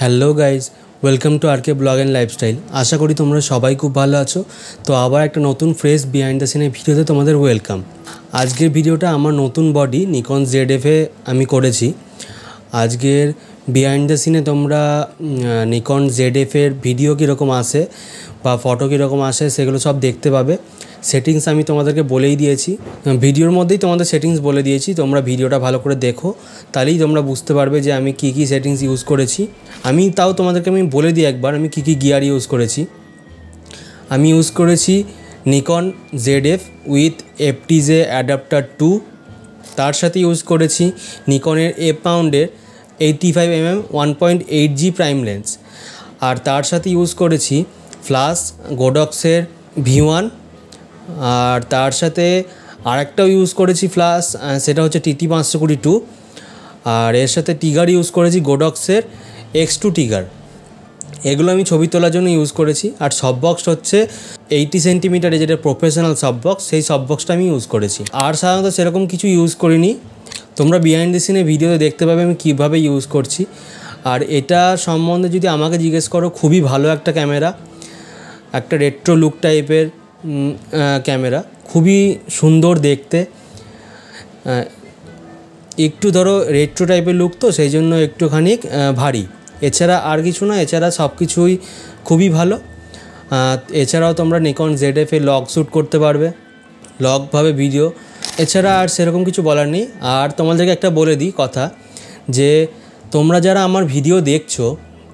Hello guys, welcome to RK blog and lifestyle. আশা করি তোমরা সবাই খুব ভালো আছো। তো আবার একটা নতুন ফ্রেশ বিহাইন্ড দ্য সিনের ভিডিওতে তোমাদের ওয়েলকাম। আজকের ভিডিওটা আমার নতুন বডি নিকন ZF-এ আমি করেছি। আজকের বিহাইন্ড দ্য সিনে তোমরা নিকন ZF-এর ভিডিও কীরকম আসে বা ফটো কীরকম আসে সেগুলো সব দেখতে পাবে। সেটিংস আমি তোমাদেরকে বলেই দিয়েছি, ভিডিওর মধ্যেই তোমাদের সেটিংস বলে দিয়েছি। তোমরা ভিডিওটা ভালো করে দেখো, তাহলেই তোমরা বুঝতে পারবে যে আমি কী সেটিংস ইউজ করেছি। তাও তোমাদেরকে আমি বলে দিই একবার আমি কী গিয়ার ইউজ করেছি। আমি ইউজ করেছি Nikon ZF with FTZ adapter 2, তার সাথে ইউজ করেছি নিকনের A-পাউন্ডের 85mm 1.8G প্রাইম লেন্স, আর তার সাথে ইউজ করেছি ফ্লাশ গোডক্সের V1, আর তার সাথে আরেকটাও ইউজ করেছি ফ্লাশ, সেটা হচ্ছে TT522, আর এর সাথে টিগার ইউজ করেছি গোডক্সের X2 টিগার। এগুলো আমি ছবি তোলার জন্য ইউজ করেছি। আর সব বক্স হচ্ছে 80 সেন্টিমিটারে, যেটা প্রফেশনাল সব বক্স, সেই সব বক্সটা আমি ইউজ করেছি। আর সাধারণত সেরকম কিছু ইউজ করিনি। তোমরা বিহাইন্ড দ্য সিনে ভিডিওতে দেখতে পাবে আমি কীভাবে ইউজ করছি। আর এটা সম্বন্ধে যদি আমাকে জিজ্ঞেস করো, খুবই ভালো একটা ক্যামেরা, একটা রেট্রো লুক টাইপের ক্যামেরা, খুবই সুন্দর দেখতে। একটু ধরো রেট্রো টাইপের লুক, তো সেই জন্য একটুখানি ভারী। এছাড়া আর কিছু না, এছাড়া সব কিছুই খুবই ভালো। এছাড়াও তোমরা নিকন ZF-এ লগ শ্যুট করতে পারবে, লগভাবে ভিডিও। এছাড়া আর সেরকম কিছু বলার নেই। আর তোমাদেরকে একটা বলে দিই কথা, যে তোমরা যারা আমার ভিডিও দেখছো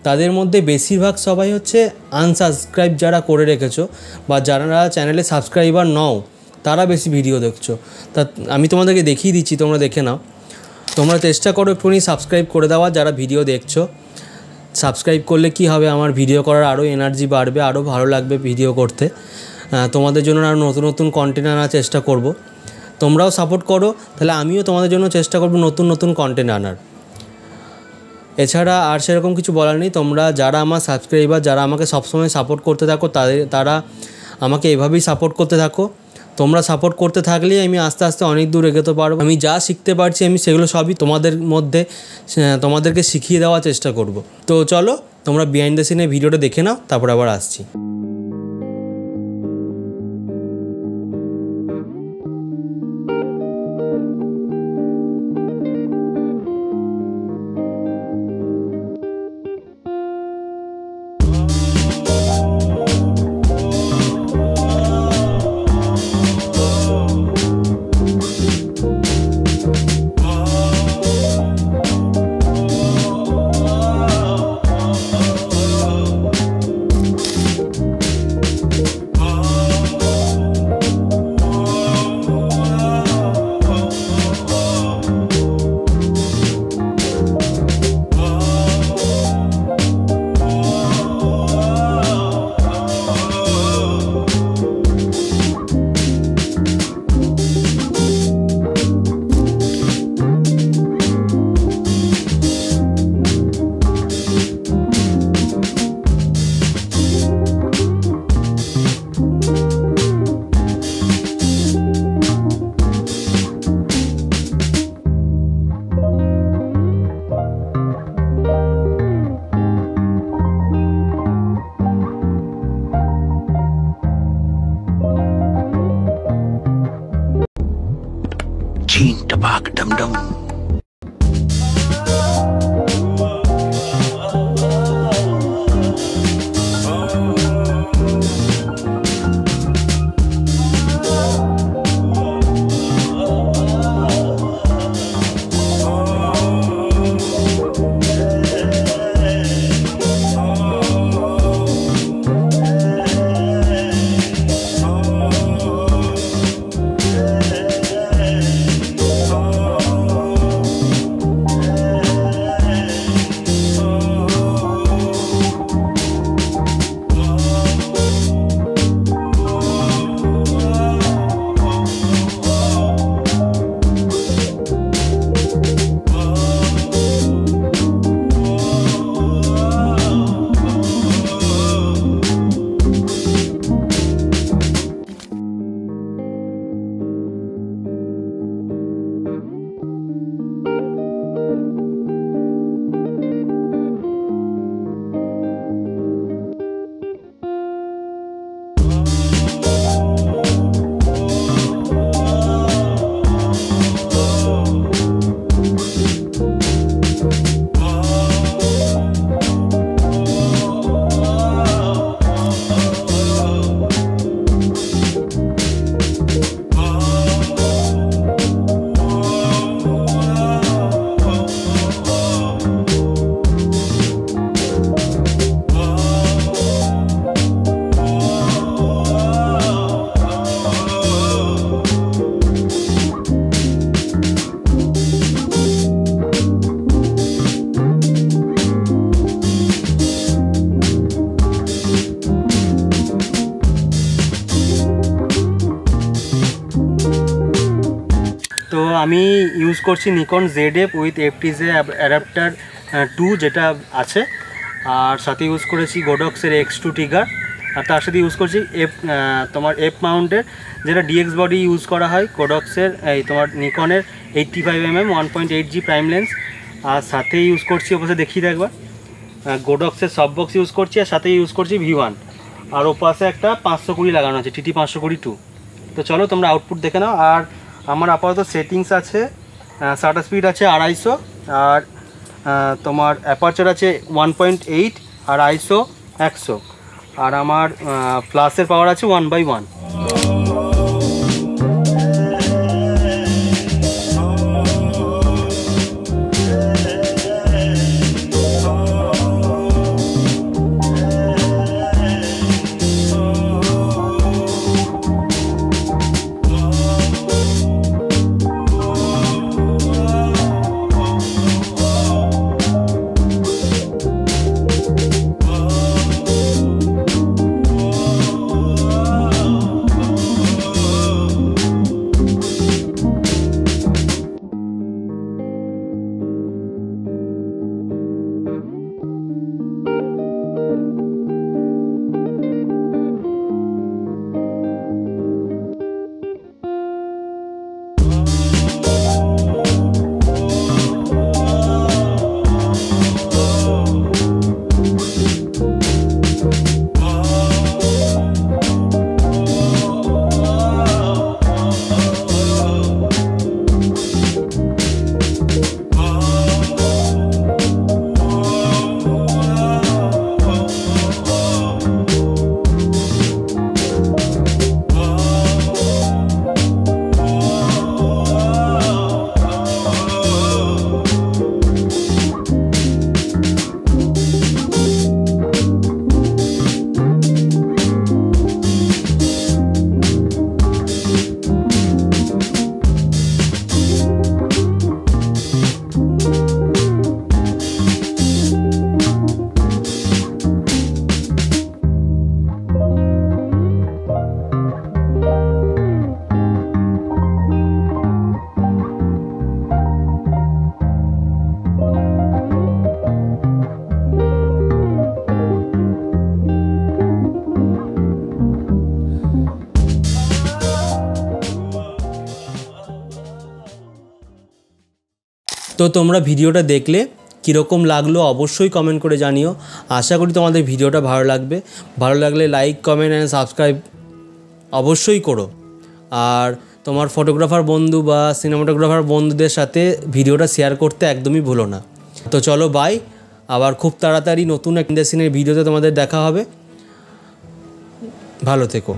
তাদের মধ্যে বেশিরভাগ সবাই হচ্ছে আনসাবস্ক্রাইব যারা করে রেখেছো, বা যারা চ্যানেলে সাবস্ক্রাইবার নও তারা বেশি ভিডিও দেখছো। তা আমি তোমাদেরকে দেখিয়ে দিচ্ছি, তোমরা দেখে নাও। তোমরা চেষ্টা করো একটুখানি সাবস্ক্রাইব করে দেওয়া যারা ভিডিও দেখছো। সাবস্ক্রাইব করলে কি হবে, আমার ভিডিও করার আরও এনার্জি বাড়বে, আরও ভালো লাগবে ভিডিও করতে। তোমাদের জন্য আরও নতুন নতুন কন্টেন্ট আনার চেষ্টা করব। তোমরাও সাপোর্ট করো, তাহলে আমিও তোমাদের জন্য চেষ্টা করব নতুন নতুন কন্টেন্ট আনার। এছাড়া আর সেরকম কিছু বলার নেই। তোমরা যারা আমার সাবস্ক্রাইবার, যারা আমাকে সবসময় সাপোর্ট করতে থাকো, তারা আমাকে এভাবেই সাপোর্ট করতে থাকো। তোমরা সাপোর্ট করতে থাকলেই আমি আস্তে আস্তে অনেক দূর এগোতে পারবো। আমি যা শিখতে পারছি আমি সেগুলো সবই তোমাদেরকে শিখিয়ে দেওয়ার চেষ্টা করব। তো চলো তোমরা বিহাইন্ড দ্য সিনে ভিডিওটা দেখে নাও, তারপর আবার আসছি। चीन टपाक डमडम। আমি ইউজ করছি Nikon ZF with FTZ adapter 2 যেটা আছে, আর সাথে ইউজ করেছি গোডক্সের X2 ট্রিগার, আর তার সাথে ইউজ করছি তোমার F মাউন্টের যেটা DX বডি ইউজ করা হয় গোডক্সের, এই তোমার নিকনের 85mm 1.8G প্রাইম লেন্স, আর সাথে ইউজ করছি ওপাশে দেখিয়ে দেয় একবার গোডক্সের সফট বক্স ইউজ করছি, আর সাথে ইউজ করছি V1, আর ওপাশে একটা 520 লাগানো আছে TT 520 2। তো চলো তোমরা আউটপুট দেখে নাও। আর আমার আপাতত সেটিংস আছে, শাটার স্পিড আছে 250, আর তোমার অ্যাপারচার আছে 1.8, আর ISO 100, আর আমার ফ্ল্যাশের পাওয়ার আছে 1/1। তো তোমরা ভিডিওটা দেখলে কীরকম লাগলো অবশ্যই কমেন্ট করে জানিও। আশা করি তোমাদের ভিডিওটা ভালো লাগবে। ভালো লাগলে লাইক, কমেন্ট অ্যান্ড সাবস্ক্রাইব অবশ্যই করো। আর তোমার ফটোগ্রাফার বন্ধু বা সিনেমাটোগ্রাফার বন্ধুদের সাথে ভিডিওটা শেয়ার করতে একদমই ভুলো না। তো চলো বাই, আবার খুব তাড়াতাড়ি নতুন একটা সিনের ভিডিওতে তোমাদের দেখা হবে। ভালো থেকো।